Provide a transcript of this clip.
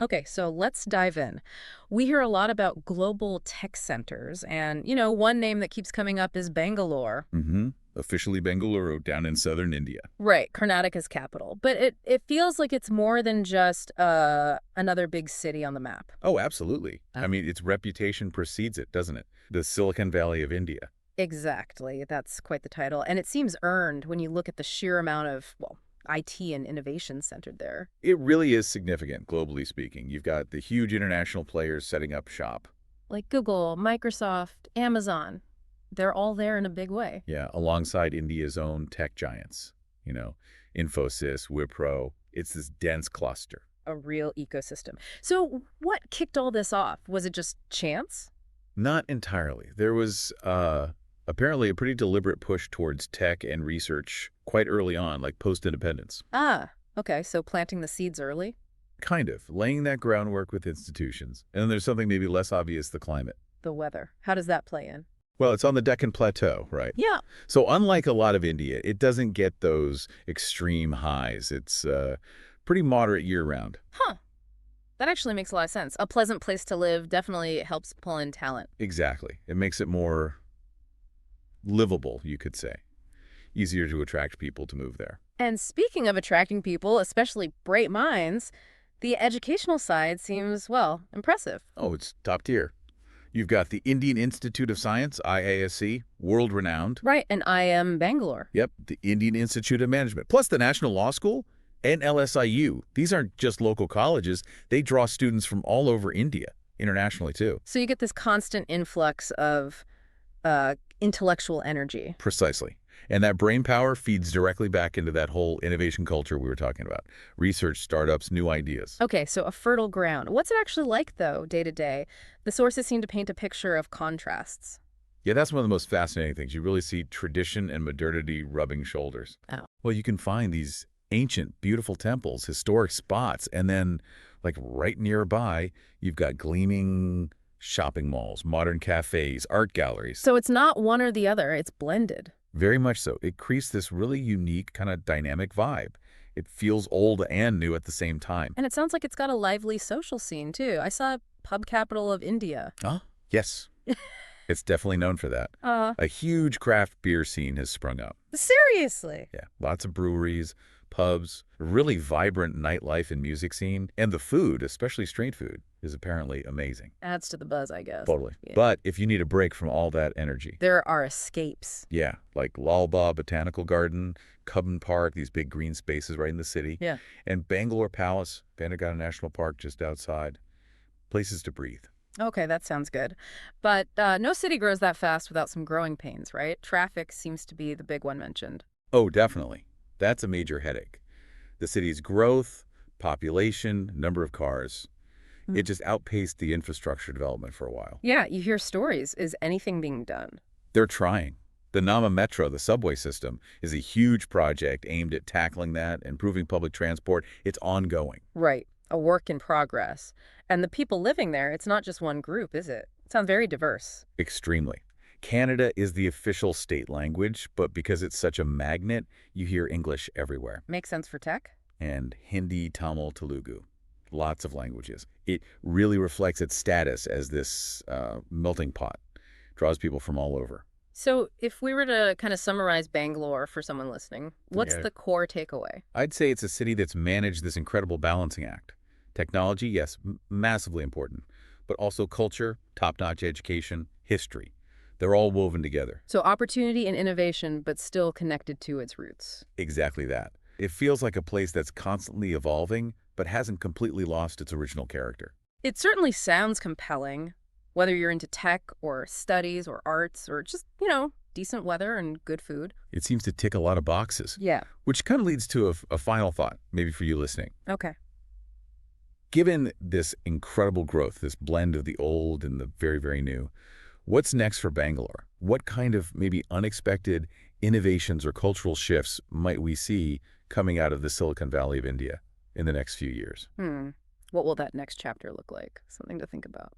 Okay, so let's dive in. We hear a lot about global tech centers, and, one name that keeps coming up is Bangalore. Mm-hmm. Officially Bengaluru, down in southern India. Right, Karnataka's capital. But it feels like it's more than just another big city on the map. Oh, absolutely. I Oh. mean, its reputation precedes it, doesn't it? The Silicon Valley of India. Exactly, that's quite the title. And it seems earned when you look at the sheer amount of, well, IT and innovation centered there. It really is significant, globally speaking. You've got the huge international players setting up shop. Like Google, Microsoft, Amazon, they're all there in a big way. Yeah, alongside India's own tech giants. You know, Infosys, Wipro. It's this dense cluster. A real ecosystem. So what kicked all this off? Was it just chance? Not entirely. There was apparently a pretty deliberate push towards tech and research quite early on, like post-independence. Ah, okay, so planting the seeds early? Kind of, laying that groundwork with institutions. And then there's something maybe less obvious, the climate. The weather. How does that play in? Well, it's on the Deccan Plateau, right? Yeah. So unlike a lot of India, it doesn't get those extreme highs. It's pretty moderate year-round. Huh. That actually makes a lot of sense. A pleasant place to live definitely helps pull in talent. Exactly. It makes it more livable, you could say. Easier to attract people to move there. And speaking of attracting people, especially bright minds, the educational side seems, well, impressive. Oh, it's top tier. You've got the Indian Institute of Science, IISc, world-renowned. Right, and I am Bangalore. Yep, the Indian Institute of Management. Plus the National Law School and LSIU. These aren't just local colleges. They draw students from all over India, internationally too. So you get this constant influx of intellectual energy. Precisely. And that brain power feeds directly back into that whole innovation culture we were talking about. Research, startups, new ideas. Okay, so a fertile ground. What's it actually like, though, day to day? The sources seem to paint a picture of contrasts. Yeah, that's one of the most fascinating things. You really see tradition and modernity rubbing shoulders. Oh. Well, you can find these ancient, beautiful temples, historic spots, and then, like right nearby, you've got gleaming shopping malls, modern cafes, art galleries. So it's not one or the other, it's blended. Very much so. It creates this really unique kind of dynamic vibe. It feels old and new at the same time. And it sounds like it's got a lively social scene, too. I saw Pub Capital of India. Huh? Yes. It's definitely known for that. A huge craft beer scene has sprung up. Seriously? Yeah, lots of breweries, pubs, really vibrant nightlife and music scene. And the food, especially street food, is apparently amazing. Adds to the buzz, I guess. Totally. Yeah. But if you need a break from all that energy, There are escapes. yeah, like Lalbagh Botanical Garden, Cubbon Park, these big green spaces right in the city, Yeah. and Bangalore Palace, Bangalore National Park just outside. Places to breathe. Okay, that sounds good. But no city grows that fast without some growing pains, right? Traffic seems to be the big one mentioned. Oh, definitely. That's a major headache. The city's growth, population, number of cars, Mm. it just outpaced the infrastructure development for a while. Yeah, you hear stories. Is anything being done? They're trying. The Nama Metro, the subway system, is a huge project aimed at tackling that, improving public transport. It's ongoing. Right, a work in progress. And the people living there, it's not just one group, is it? It sounds very diverse. Extremely. Canada is the official state language, but because it's such a magnet, you hear English everywhere. Makes sense for tech? And Hindi, Tamil, Telugu. Lots of languages. It really reflects its status as this melting pot. Draws people from all over. So if we were to kind of summarize Bangalore for someone listening, what's Yeah. the core takeaway? I'd say it's a city that's managed this incredible balancing act. Technology, yes, massively important, but also culture, top-notch education, history. They're all woven together. So opportunity and innovation, but still connected to its roots. Exactly that. It feels like a place that's constantly evolving, but hasn't completely lost its original character. It certainly sounds compelling, whether you're into tech or studies or arts or just, decent weather and good food. It seems to tick a lot of boxes, Yeah. which kind of leads to a final thought, maybe for you listening. Okay. Given this incredible growth, this blend of the old and the very, very new, what's next for Bangalore? What kind of maybe unexpected innovations or cultural shifts might we see coming out of the Silicon Valley of India in the next few years? What will that next chapter look like? Something to think about.